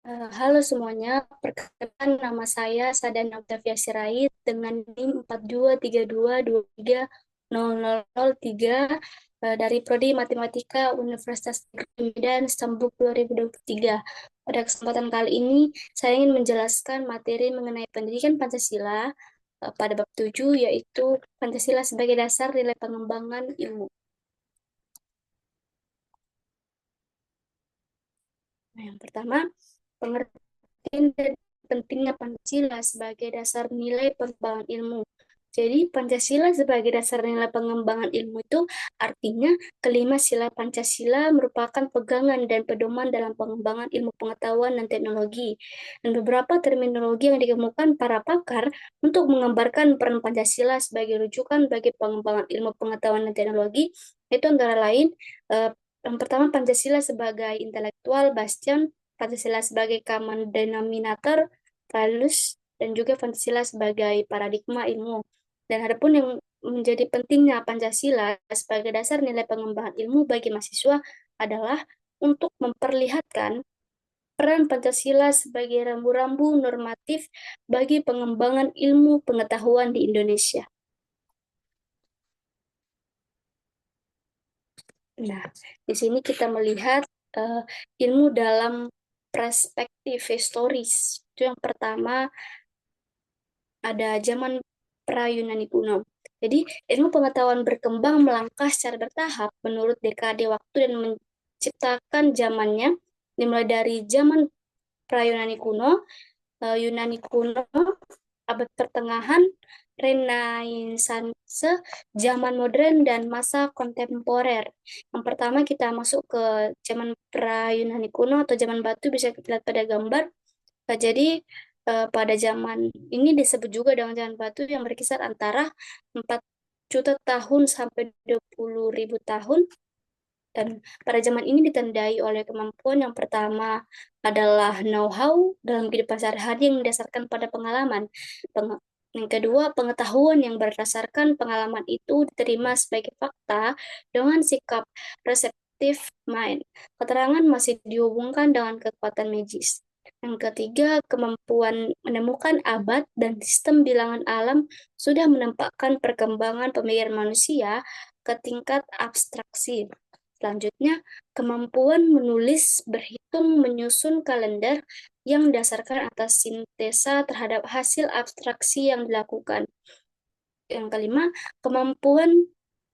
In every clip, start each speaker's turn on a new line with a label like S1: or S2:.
S1: Halo semuanya, perkenalkan nama saya Sadana Octavia Sirait dengan NIM 4232230003 dari Prodi Matematika Universitas Negeri Medan Stambuk 2023. Pada kesempatan kali ini, saya ingin menjelaskan materi mengenai pendidikan Pancasila pada bab 7, yaitu Pancasila sebagai dasar nilai pengembangan ilmu. Nah, yang pertama, pengertian dan pentingnya Pancasila sebagai dasar nilai pengembangan ilmu. Jadi, Pancasila sebagai dasar nilai pengembangan ilmu itu artinya kelima sila Pancasila merupakan pegangan dan pedoman dalam pengembangan ilmu pengetahuan dan teknologi. Dan beberapa terminologi yang dikemukakan para pakar untuk menggambarkan peran Pancasila sebagai rujukan bagi pengembangan ilmu pengetahuan dan teknologi itu antara lain eh, yang pertama Pancasila sebagai intelektual bastion, Pancasila sebagai common denominator, values, dan juga Pancasila sebagai paradigma ilmu. Dan adapun yang menjadi pentingnya Pancasila sebagai dasar nilai pengembangan ilmu bagi mahasiswa adalah untuk memperlihatkan peran Pancasila sebagai rambu-rambu normatif bagi pengembangan ilmu pengetahuan di Indonesia. Nah, di sini kita melihat eh, ilmu dalam perspektif historis. Itu yang pertama ada zaman pra-Yunani kuno. Jadi, ilmu pengetahuan berkembang melangkah secara bertahap menurut dekade waktu dan menciptakan zamannya, dimulai dari zaman pra-Yunani kuno, Yunani kuno, abad pertengahan, Renaissance, zaman modern, dan masa kontemporer. Yang pertama kita masuk ke zaman pra-Yunani kuno atau zaman batu, bisa kita lihat pada gambar. Jadi pada zaman ini disebut juga dengan zaman batu yang berkisar antara 4 juta tahun sampai 20.000 tahun. Dan pada zaman ini ditandai oleh kemampuan yang pertama adalah know-how dalam kehidupan sehari-hari yang didasarkan pada pengalaman. Yang kedua, pengetahuan yang berdasarkan pengalaman itu diterima sebagai fakta dengan sikap reseptif mind. Keterangan masih dihubungkan dengan kekuatan magis. Yang ketiga, kemampuan menemukan abad dan sistem bilangan alam sudah menampakkan perkembangan pemikiran manusia ke tingkat abstraksi. Selanjutnya, kemampuan menulis, berhitung, menyusun kalender yang didasarkan atas sintesa terhadap hasil abstraksi yang dilakukan. Yang kelima, kemampuan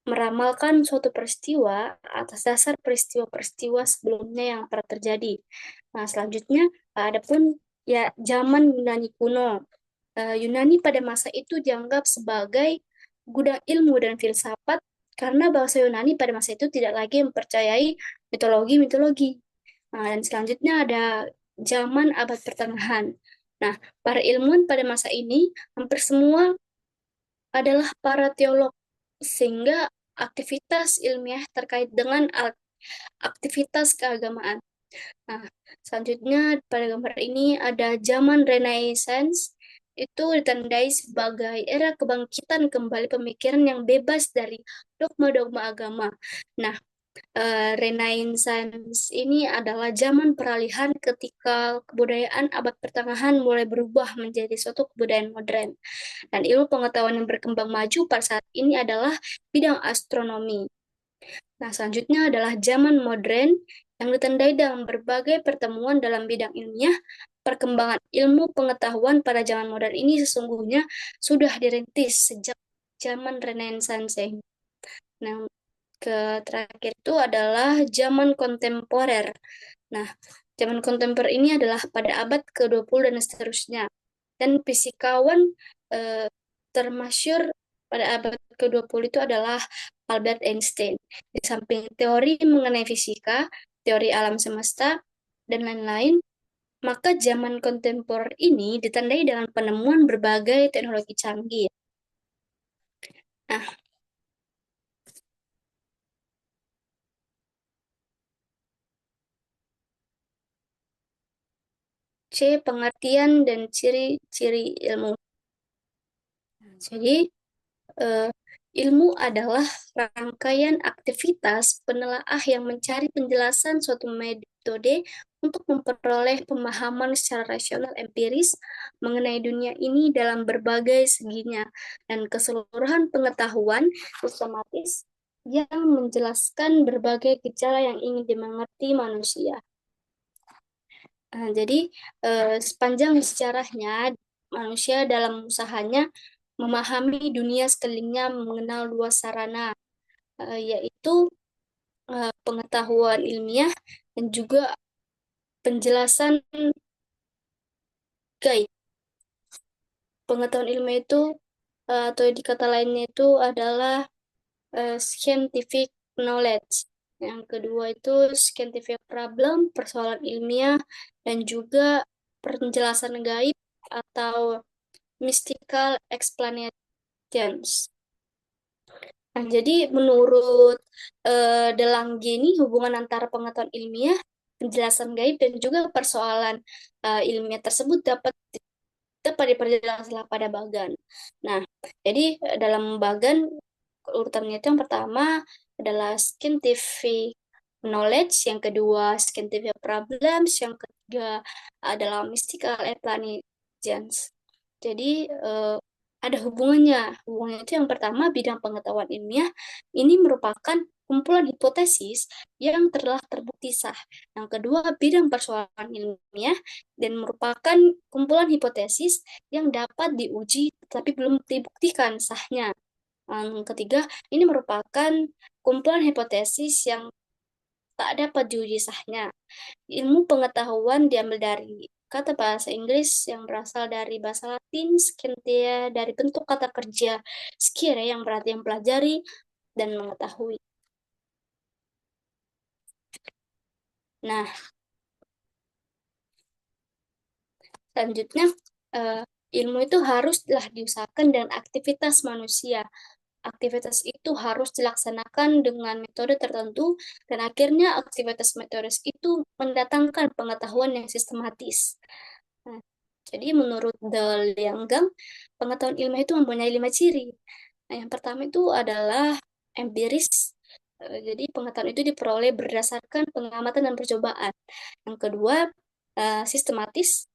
S1: meramalkan suatu peristiwa atas dasar peristiwa-peristiwa sebelumnya yang pernah terjadi. Nah, selanjutnya, adapun ya zaman Yunani kuno. Yunani pada masa itu dianggap sebagai gudang ilmu dan filsafat karena bangsa Yunani pada masa itu tidak lagi mempercayai mitologi-mitologi. Nah, dan selanjutnya ada zaman abad pertengahan. Nah, para ilmuwan pada masa ini hampir semua adalah para teolog, sehingga aktivitas ilmiah terkait dengan aktivitas keagamaan. Nah, selanjutnya pada gambar ini ada zaman Renaissance, itu ditandai sebagai era kebangkitan kembali pemikiran yang bebas dari dogma-dogma agama. Nah, Renaissance ini adalah zaman peralihan ketika kebudayaan abad pertengahan mulai berubah menjadi suatu kebudayaan modern. Dan ilmu pengetahuan yang berkembang maju pada saat ini adalah bidang astronomi. Nah, selanjutnya adalah zaman modern yang ditandai dengan berbagai pertemuan dalam bidang ilmiah. Perkembangan ilmu pengetahuan pada zaman modern ini sesungguhnya sudah dirintis sejak zaman Renaissance. Nah, terakhir itu adalah zaman kontemporer. Nah, zaman kontemporer ini adalah pada abad ke-20 dan seterusnya. Dan fisikawan eh, termasyur pada abad ke-20 itu adalah Albert Einstein. Di samping teori mengenai fisika, teori alam semesta, dan lain-lain, maka zaman kontemporer ini ditandai dengan penemuan berbagai teknologi canggih. Nah, C. Pengertian dan ciri-ciri ilmu. Jadi, Ilmu adalah rangkaian aktivitas penelaah yang mencari penjelasan suatu metode untuk memperoleh pemahaman secara rasional empiris mengenai dunia ini dalam berbagai seginya dan keseluruhan pengetahuan sistematis yang menjelaskan berbagai gejala yang ingin dimengerti manusia. Jadi sepanjang sejarahnya manusia dalam usahanya memahami dunia sekelilingnya mengenal dua sarana, yaitu pengetahuan ilmiah dan juga penjelasan gaib. Pengetahuan ilmiah itu atau di kata lainnya itu adalah scientific knowledge. Yang kedua itu scientific problem, persoalan ilmiah, dan juga penjelasan gaib atau mystical explanations. Nah, jadi menurut Delangge ini hubungan antara pengetahuan ilmiah, penjelasan gaib, dan juga persoalan ilmiah tersebut dapat diperjelas pada Bagan. Nah, jadi dalam Bagan urutannya itu yang pertama adalah scientific knowledge, yang kedua scientific problems, yang ketiga adalah mystical explanations. Jadi ada hubungannya. Hubungannya itu yang pertama bidang pengetahuan ilmiah ini merupakan kumpulan hipotesis yang telah terbukti sah. Yang kedua bidang persoalan ilmiah dan merupakan kumpulan hipotesis yang dapat diuji tapi belum dibuktikan sahnya. Yang ketiga, ini merupakan kumpulan hipotesis yang tak dapat diuji sahnya. Ilmu pengetahuan diambil dari kata bahasa Inggris yang berasal dari bahasa Latin, scientia, dari bentuk kata kerja scire yang berarti mempelajari dan mengetahui. Nah, selanjutnya eh, ilmu itu haruslah diusahakan dengan aktivitas manusia. Aktivitas itu harus dilaksanakan dengan metode tertentu dan akhirnya aktivitas metodis itu mendatangkan pengetahuan yang sistematis. Nah, jadi menurut De Lianggang, pengetahuan ilmiah itu mempunyai 5 ciri. Nah, yang pertama itu adalah empiris. Jadi pengetahuan itu diperoleh berdasarkan pengamatan dan percobaan. Yang kedua, sistematis.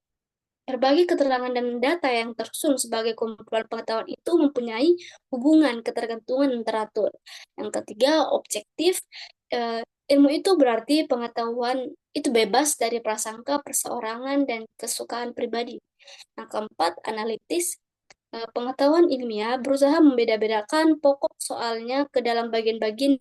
S1: Berbagai keterangan dan data yang tersusun sebagai kumpulan pengetahuan itu mempunyai hubungan ketergantungan dan teratur. Yang ketiga, objektif. Eh, Ilmu itu berarti pengetahuan itu bebas dari prasangka, perseorangan, dan kesukaan pribadi. Yang keempat, analitis. Pengetahuan ilmiah berusaha membeda-bedakan pokok soalnya ke dalam bagian-bagian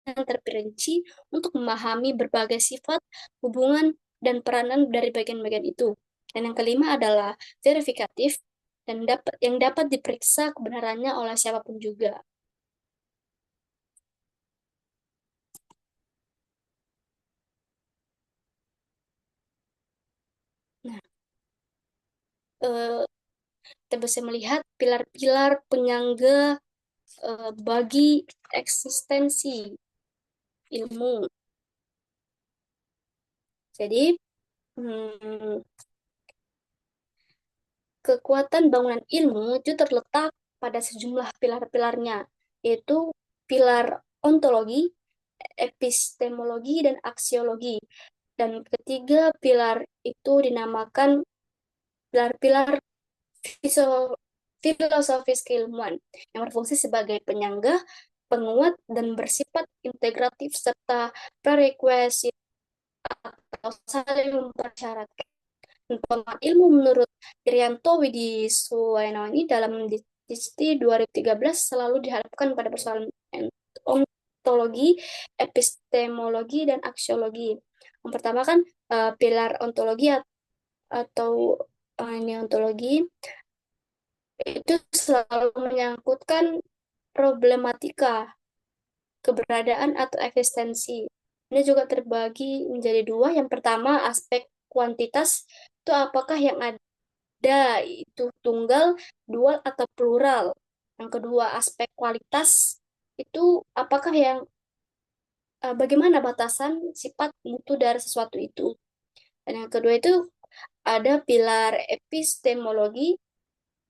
S1: yang terperinci untuk memahami berbagai sifat, hubungan, dan peranan dari bagian-bagian itu. Dan yang kelima adalah verifikatif dan dapat diperiksa kebenarannya oleh siapapun juga. Nah, eh, kita bisa melihat pilar-pilar penyangga bagi eksistensi ilmu. Jadi, hmm, kekuatan bangunan ilmu itu terletak pada sejumlah pilar-pilarnya, yaitu pilar ontologi, epistemologi, dan aksiologi. Dan ketiga pilar itu dinamakan pilar-pilar filosofis keilmuan yang berfungsi sebagai penyangga, penguat, dan bersifat integratif serta prerequisite atau saling mempersyaratkan. Pengembangan ilmu menurut Irianto Widisuwaino ini dalam Dicti 2013 selalu dihadapkan pada persoalan ontologi, epistemologi, dan aksiologi. Yang pertama kan pilar ontologi atau ini ontologi itu selalu menyangkutkan problematika keberadaan atau eksistensi. Ini juga terbagi menjadi dua. Yang pertama aspek kuantitas itu apakah yang ada itu tunggal, dual, atau plural. Yang kedua, aspek kualitas itu apakah bagaimana batasan sifat mutu dari sesuatu itu. Dan yang kedua itu ada pilar epistemologi,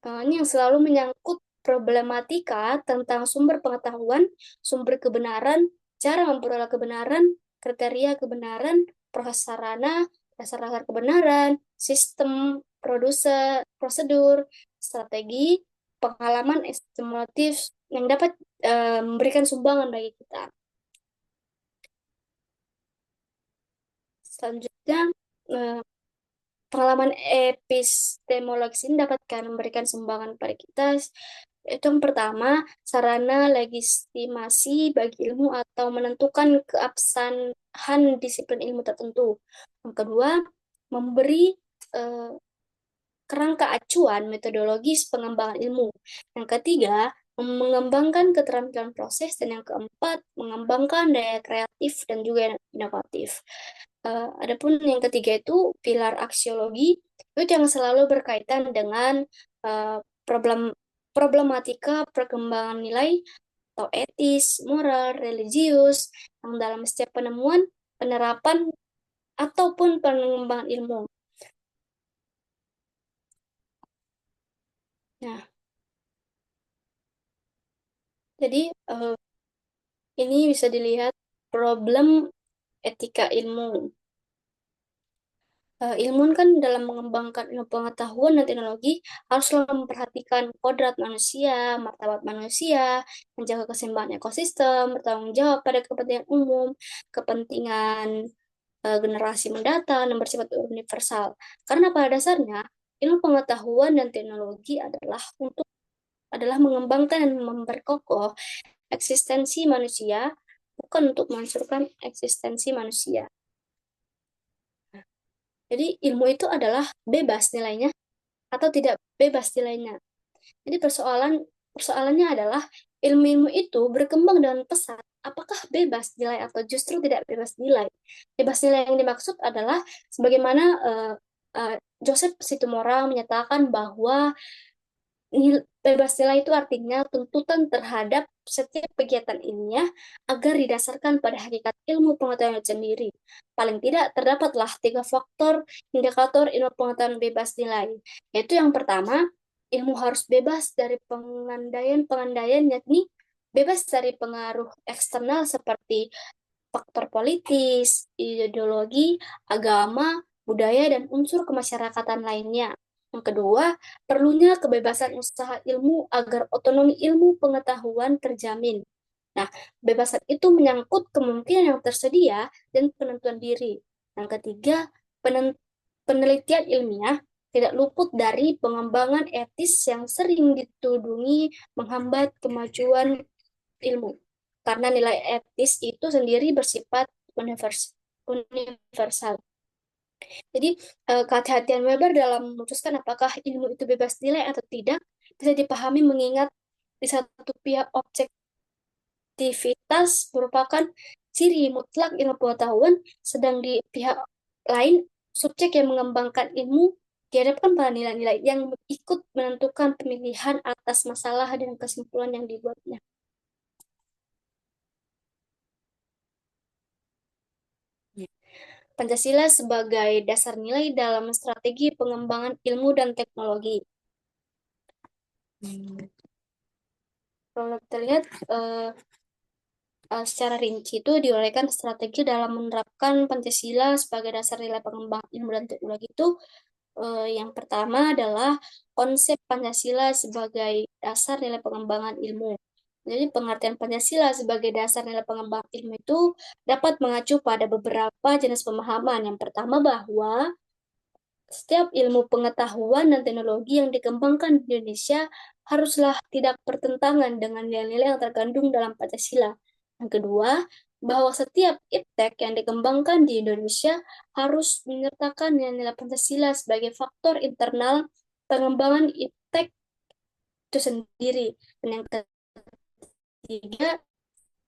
S1: ini yang selalu menyangkut problematika tentang sumber pengetahuan, sumber kebenaran, cara memperoleh kebenaran, kriteria kebenaran, proses sarana, dasar dasar kebenaran, sistem, prosedur, strategi, pengalaman estimulatif yang dapat memberikan sumbangan bagi kita. Selanjutnya, eh, pengalaman epistemologis ini dapat memberikan sumbangan pada kita. Itu yang pertama, sarana legitimasi bagi ilmu atau menentukan keabsahan disiplin ilmu tertentu. Yang kedua, memberi eh, kerangka acuan metodologis pengembangan ilmu. Yang ketiga, mengembangkan keterampilan proses. Dan yang keempat, mengembangkan daya kreatif dan juga inovatif. Adapun yang ketiga itu pilar aksiologi, itu yang selalu berkaitan dengan problematika perkembangan nilai atau etis, moral, religius, yang dalam setiap penemuan, penerapan, ataupun pengembangan ilmu. Nah, jadi ini bisa dilihat problem etika ilmu. Ilmuwan kan dalam mengembangkan ilmu pengetahuan dan teknologi harus selalu memperhatikan kodrat manusia, martabat manusia, menjaga keseimbangan ekosistem, bertanggung jawab pada kepentingan umum, kepentingan generasi mendatang, dan bersifat universal. Karena pada dasarnya ilmu pengetahuan dan teknologi adalah mengembangkan dan memperkokoh eksistensi manusia, bukan untuk menghancurkan eksistensi manusia. Jadi ilmu itu adalah bebas nilainya atau tidak bebas nilainya. Jadi persoalannya adalah ilmu-ilmu itu berkembang dengan pesat. Apakah bebas nilai atau justru tidak bebas nilai? Bebas nilai yang dimaksud adalah sebagaimana Joseph Situmorang menyatakan bahwa bebas nilai itu artinya tuntutan terhadap setiap kegiatan ilmiah agar didasarkan pada hakikat ilmu pengetahuan itu sendiri. Paling tidak terdapatlah 3 faktor indikator ilmu pengetahuan bebas nilai. Yaitu yang pertama, ilmu harus bebas dari pengandaian, yakni bebas dari pengaruh eksternal seperti faktor politis, ideologi, agama, budaya, dan unsur kemasyarakatan lainnya. Yang kedua, perlunya kebebasan usaha ilmu agar otonomi ilmu pengetahuan terjamin. Nah, kebebasan itu menyangkut kemungkinan yang tersedia dan penentuan diri. Yang ketiga, penelitian ilmiah tidak luput dari pengembangan etis yang sering ditudungi menghambat kemajuan ilmu. Karena nilai etis itu sendiri bersifat universal. Jadi, kehati-hatian Weber dalam memutuskan apakah ilmu itu bebas nilai atau tidak bisa dipahami mengingat di satu pihak objektivitas merupakan ciri mutlak ilmu pengetahuan, sedang di pihak lain subjek yang mengembangkan ilmu dihadapkan pada nilai-nilai yang ikut menentukan pemilihan atas masalah dan kesimpulan yang dibuatnya. Pancasila sebagai dasar nilai dalam strategi pengembangan ilmu dan teknologi. Kalau kita lihat secara rinci itu diuraikan strategi dalam menerapkan Pancasila sebagai dasar nilai pengembangan ilmu dan teknologi itu yang pertama adalah konsep Pancasila sebagai dasar nilai pengembangan ilmu. Jadi pengertian Pancasila sebagai dasar nilai pengembangan ilmu itu dapat mengacu pada beberapa jenis pemahaman. Yang pertama bahwa setiap ilmu pengetahuan dan teknologi yang dikembangkan di Indonesia haruslah tidak bertentangan dengan nilai-nilai yang terkandung dalam Pancasila. Yang kedua, bahwa setiap iptek yang dikembangkan di Indonesia harus menyertakan nilai-nilai Pancasila sebagai faktor internal pengembangan iptek itu sendiri. Dan yang ketiga,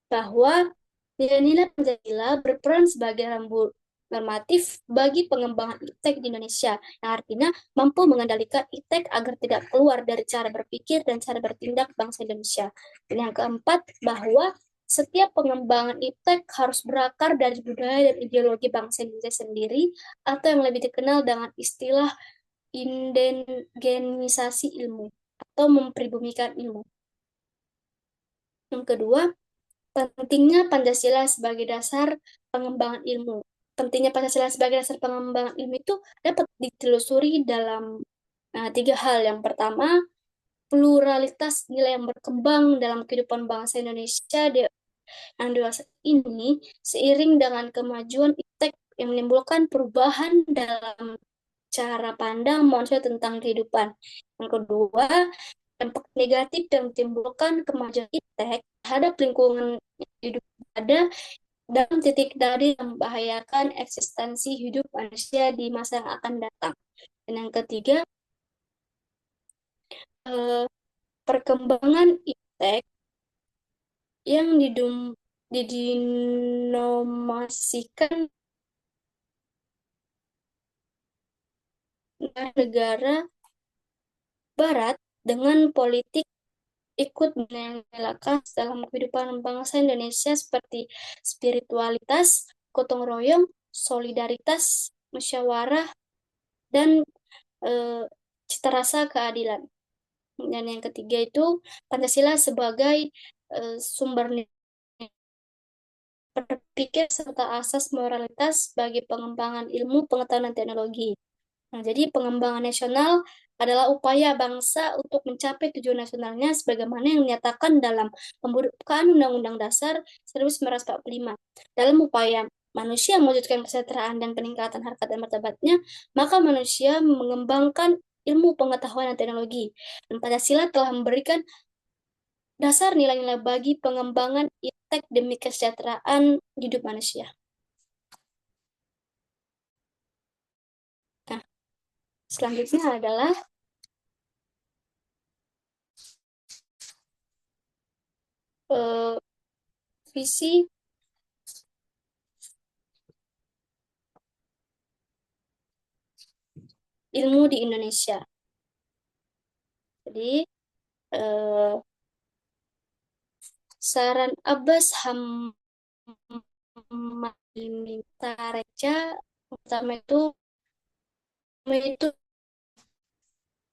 S1: bahwa nilai-nilai Pancasila berperan sebagai rambu normatif bagi pengembangan iptek di Indonesia, yang artinya mampu mengendalikan iptek agar tidak keluar dari cara berpikir dan cara bertindak bangsa Indonesia. Dan yang keempat, bahwa setiap pengembangan iptek harus berakar dari budaya dan ideologi bangsa Indonesia sendiri, atau yang lebih dikenal dengan istilah indigenisasi ilmu. atau mempribumikan ilmu. Yang kedua, pentingnya Pancasila sebagai dasar pengembangan ilmu. Pentingnya Pancasila sebagai dasar pengembangan ilmu itu dapat ditelusuri dalam tiga hal. Yang pertama, pluralitas nilai yang berkembang dalam kehidupan bangsa Indonesia yang dewasa ini seiring dengan kemajuan iptek yang menimbulkan perubahan dalam cara pandang manusia tentang kehidupan. Yang kedua, dampak negatif yang menimbulkan kemajuan iptek terhadap lingkungan hidup ada dalam titik tadi yang membahayakan eksistensi hidup manusia di masa yang akan datang. Dan yang ketiga, eh, perkembangan iptek yang didinomasikan negara Barat dengan politik ikut menyalakan dalam kehidupan bangsa Indonesia seperti spiritualitas, gotong royong, solidaritas, musyawarah, dan cita rasa keadilan. Dan yang ketiga itu Pancasila sebagai sumber berpikir serta asas moralitas bagi pengembangan ilmu, pengetahuan, dan teknologi. Nah, jadi pengembangan nasional adalah upaya bangsa untuk mencapai tujuan nasionalnya sebagaimana yang dinyatakan dalam pembukaan Undang-Undang Dasar 1945. Dalam upaya manusia mewujudkan kesejahteraan dan peningkatan harkat dan martabatnya, maka manusia mengembangkan ilmu pengetahuan dan teknologi. Dan Pancasila telah memberikan dasar nilai-nilai bagi pengembangan iptek demi kesejahteraan hidup manusia. Nah, selanjutnya adalah visi ilmu di Indonesia. Jadi, saran Abbas Hamid pertama itu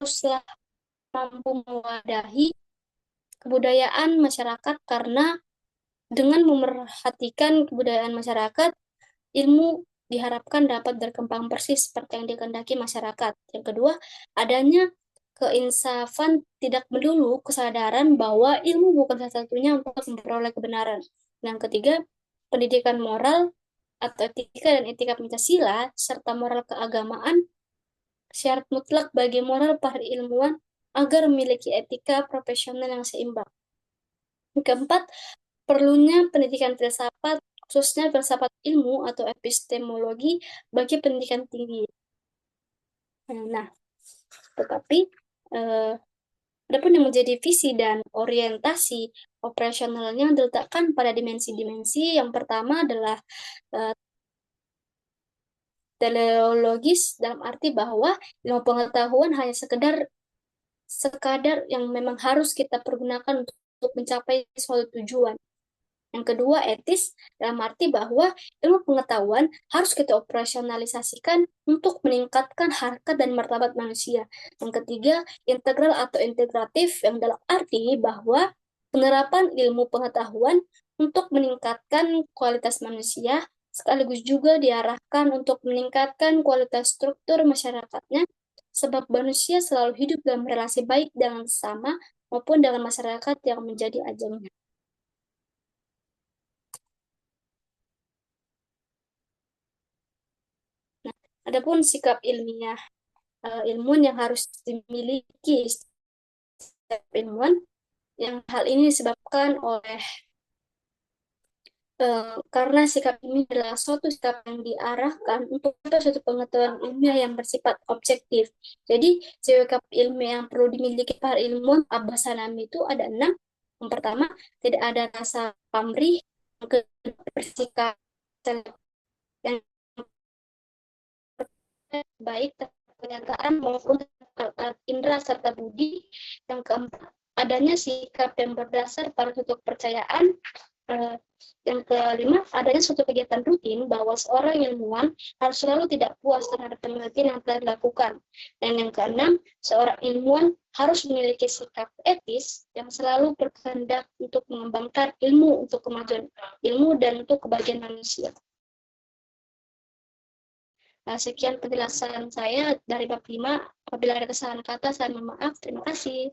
S1: haruslah mampu mewadahi kebudayaan masyarakat karena dengan memerhatikan kebudayaan masyarakat, ilmu diharapkan dapat berkembang persis seperti yang dikehendaki masyarakat. Yang kedua, adanya keinsafan tidak melulu kesadaran bahwa ilmu bukan satu-satunya untuk memperoleh kebenaran. Yang ketiga, pendidikan moral atau etika dan etika Pancasila serta moral keagamaan syarat mutlak bagi moral para ilmuwan agar memiliki etika profesional yang seimbang. Yang keempat, perlunya pendidikan filsafat, khususnya filsafat ilmu atau epistemologi bagi pendidikan tinggi. Nah, tetapi adapun yang menjadi visi dan orientasi operasionalnya diletakkan pada dimensi-dimensi. Yang pertama adalah teleologis dalam arti bahwa ilmu pengetahuan hanya sekadar yang memang harus kita pergunakan untuk mencapai suatu tujuan. Yang kedua, etis dalam arti bahwa ilmu pengetahuan harus kita operasionalisasikan untuk meningkatkan harkat dan martabat manusia. Yang ketiga, integral atau integratif yang dalam arti bahwa penerapan ilmu pengetahuan untuk meningkatkan kualitas manusia sekaligus juga diarahkan untuk meningkatkan kualitas struktur masyarakatnya sebab manusia selalu hidup dalam relasi baik dengan sesama maupun dengan masyarakat yang menjadi ajangnya. Adapun sikap ilmiah ilmuwan yang harus dimiliki setiap ilmuwan, yang hal ini disebabkan oleh karena sikap ini adalah suatu sikap yang diarahkan untuk suatu pengetahuan ilmiah yang bersifat objektif. Jadi, sikap ilmiah yang perlu dimiliki para ilmuwan Abbas Hanami itu ada 6. Yang pertama, tidak ada rasa pamrih. Yang kedua, bersikap yang baik pernyataan maupun indera serta budi. Yang keempat, adanya sikap yang berdasar pada suatu kepercayaan. Eh, yang kelima, adanya suatu kegiatan rutin bahwa seorang ilmuwan harus selalu tidak puas terhadap penelitian yang telah dilakukan. Dan yang keenam, seorang ilmuwan harus memiliki sikap etis yang selalu berkehendak untuk mengembangkan ilmu untuk kemajuan ilmu dan untuk kebahagiaan manusia. Nah, sekian penjelasan saya dari bab 5. Apabila ada kesalahan kata, saya mohon maaf. Terima kasih.